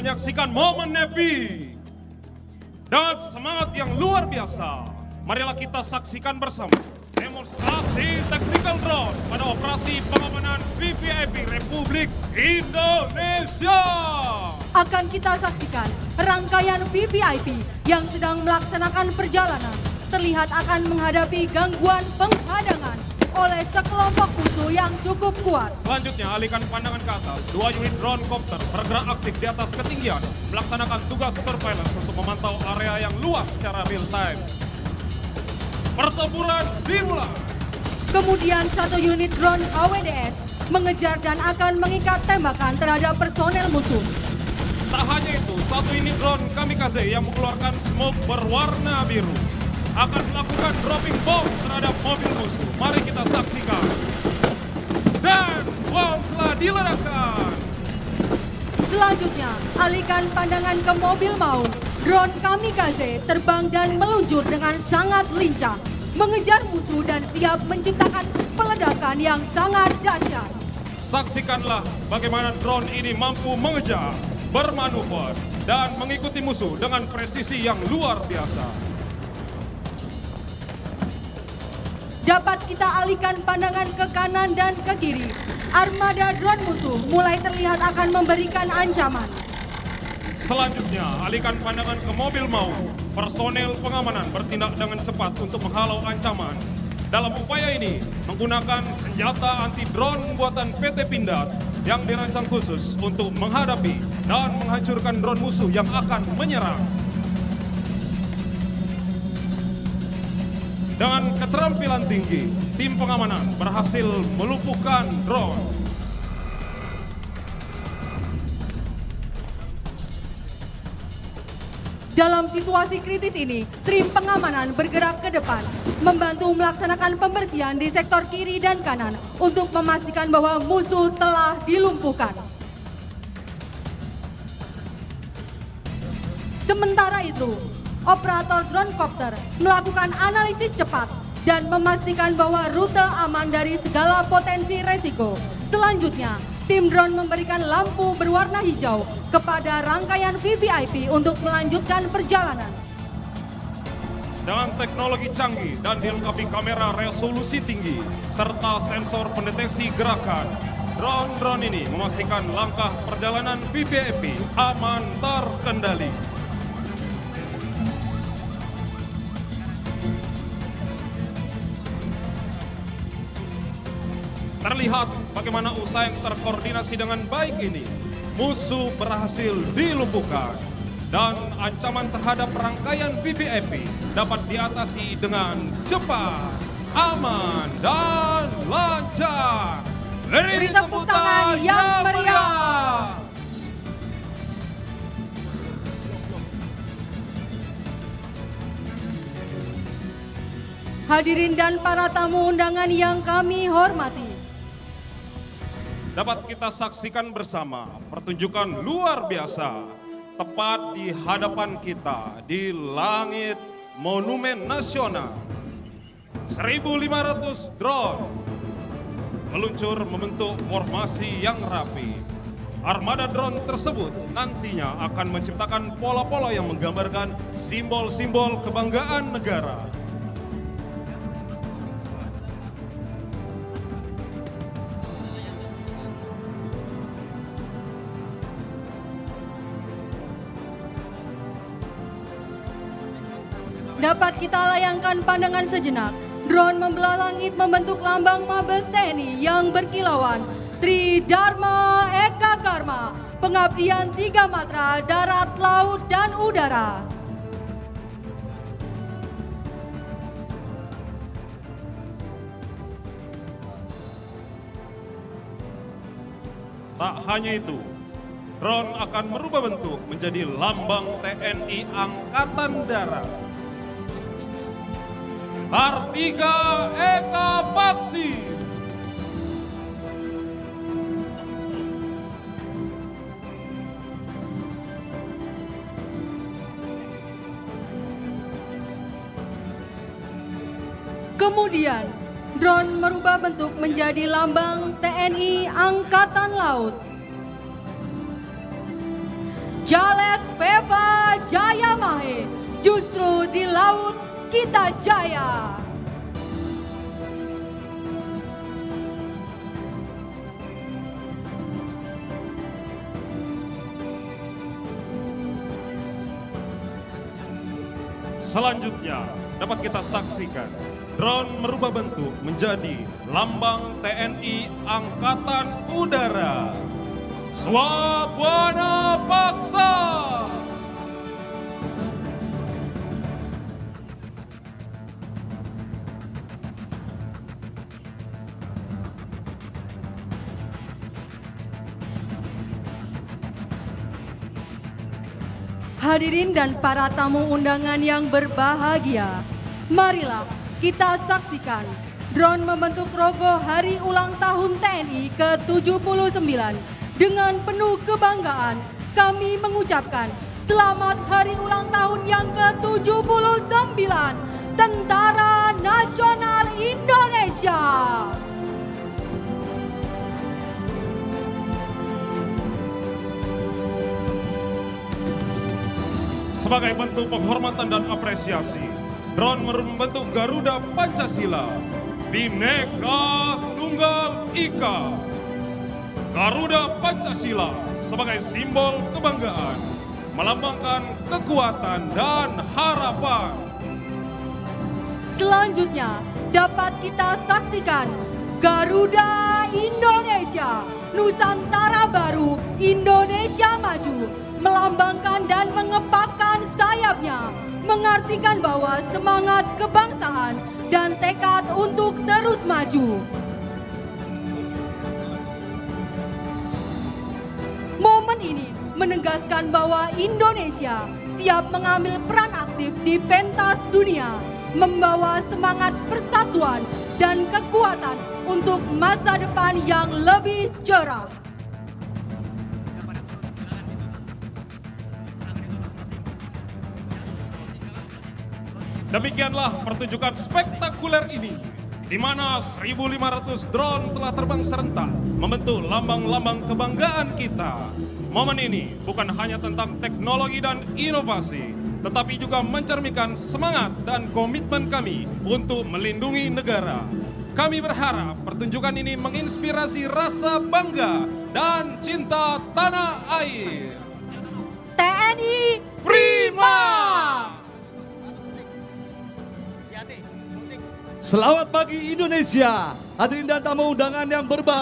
menyaksikan momen epic dan semangat yang luar biasa. Marilah kita saksikan bersama demonstrasi tactical drone pada operasi pengamanan VVIP Republik Indonesia. Akan kita saksikan rangkaian VVIP yang sedang melaksanakan perjalanan terlihat akan menghadapi gangguan penghadangan oleh sekelompok musuh yang cukup kuat. Selanjutnya, alihkan pandangan ke atas. 2 unit drone copter bergerak aktif di atas ketinggian, melaksanakan tugas surveillance untuk memantau area yang luas secara real time. Pertempuran dimulai. Kemudian 1 unit drone HWDS mengejar dan akan mengikat tembakan terhadap personel musuh. Tak hanya itu, 1 unit drone kamikaze yang mengeluarkan smoke berwarna biru akan melakukan dropping bomb terhadap mobil musuh. Mari kita saksikan. Dan bom telah diledakkan. Selanjutnya, alihkan pandangan ke mobil maut. Drone kamikaze terbang dan meluncur dengan sangat lincah, mengejar musuh dan siap menciptakan peledakan yang sangat dahsyat. Saksikanlah bagaimana drone ini mampu mengejar, bermanuver, dan mengikuti musuh dengan presisi yang luar biasa. Dapat kita alihkan pandangan ke kanan dan ke kiri. Armada drone musuh mulai terlihat akan memberikan ancaman. Selanjutnya, alihkan pandangan ke mobil maut. Personel pengamanan bertindak dengan cepat untuk menghalau ancaman. Dalam upaya ini, menggunakan senjata anti-drone buatan PT Pindad yang dirancang khusus untuk menghadapi dan menghancurkan drone musuh yang akan menyerang. Dengan keterampilan tinggi, tim pengamanan berhasil melumpuhkan drone. Dalam situasi kritis ini, tim pengamanan bergerak ke depan, membantu melaksanakan pembersihan di sektor kiri dan kanan untuk memastikan bahwa musuh telah dilumpuhkan. Sementara itu, operator drone copter melakukan analisis cepat dan memastikan bahwa rute aman dari segala potensi resiko. Selanjutnya, tim drone memberikan lampu berwarna hijau kepada rangkaian VVIP untuk melanjutkan perjalanan. Dengan teknologi canggih dan dilengkapi kamera resolusi tinggi serta sensor pendeteksi gerakan, drone-drone ini memastikan langkah perjalanan VVIP aman terkendali. Terlihat bagaimana usaha yang terkoordinasi dengan baik ini, musuh berhasil dilumpuhkan dan ancaman terhadap rangkaian VVIP dapat diatasi dengan cepat, aman, dan lancar. Beri tepuk tangan yang meriah. Hadirin dan para tamu undangan yang kami hormati, dapat kita saksikan bersama pertunjukan luar biasa tepat di hadapan kita di langit Monumen Nasional. 1.500 drone meluncur membentuk formasi yang rapi. Armada drone tersebut nantinya akan menciptakan pola-pola yang menggambarkan simbol-simbol kebanggaan negara. dapat kita layangkan pandangan sejenak. Drone membelah langit membentuk lambang Mabes TNI yang berkilauan. Tridharma Eka Karma, pengabdian 3 matra darat, laut, dan udara. Tak hanya itu, drone akan merubah bentuk menjadi lambang TNI Angkatan Darat. Kartika Eka Paksi. Kemudian, drone merubah bentuk menjadi lambang TNI Angkatan Laut. di laut kita jaya. Selanjutnya dapat kita saksikan drone merubah bentuk menjadi lambang TNI Angkatan Udara. Swabwana Paksa. Hadirin dan para tamu undangan yang berbahagia, marilah kita saksikan drone membentuk logo Hari Ulang Tahun TNI ke-79. Dengan penuh kebanggaan, kami mengucapkan selamat Hari Ulang Tahun yang ke-79 Tentara Nasional Indonesia. Sebagai bentuk penghormatan dan apresiasi, drone membentuk Garuda Pancasila, Bhinneka Tunggal Ika. Garuda Pancasila sebagai simbol kebanggaan, melambangkan kekuatan dan harapan. Selanjutnya dapat kita saksikan Garuda Indonesia, Nusantara Baru, Indonesia Maju, melambangkan dan mengepakkan sayapnya, mengartikan bahwa semangat kebangsaan dan tekad untuk terus maju. Momen ini menegaskan bahwa Indonesia siap mengambil peran aktif di pentas dunia, membawa semangat persatuan dan kekuatan untuk masa depan yang lebih cerah. Demikianlah pertunjukan spektakuler ini, di mana 1.500 drone telah terbang serentak membentuk lambang-lambang kebanggaan kita. Momen ini bukan hanya tentang teknologi dan inovasi, tetapi juga mencerminkan semangat dan komitmen kami untuk melindungi negara. Kami berharap pertunjukan ini menginspirasi rasa bangga dan cinta tanah air. TNI Prima! Selamat pagi Indonesia, hadirin dan tamu undangan yang berbahagia.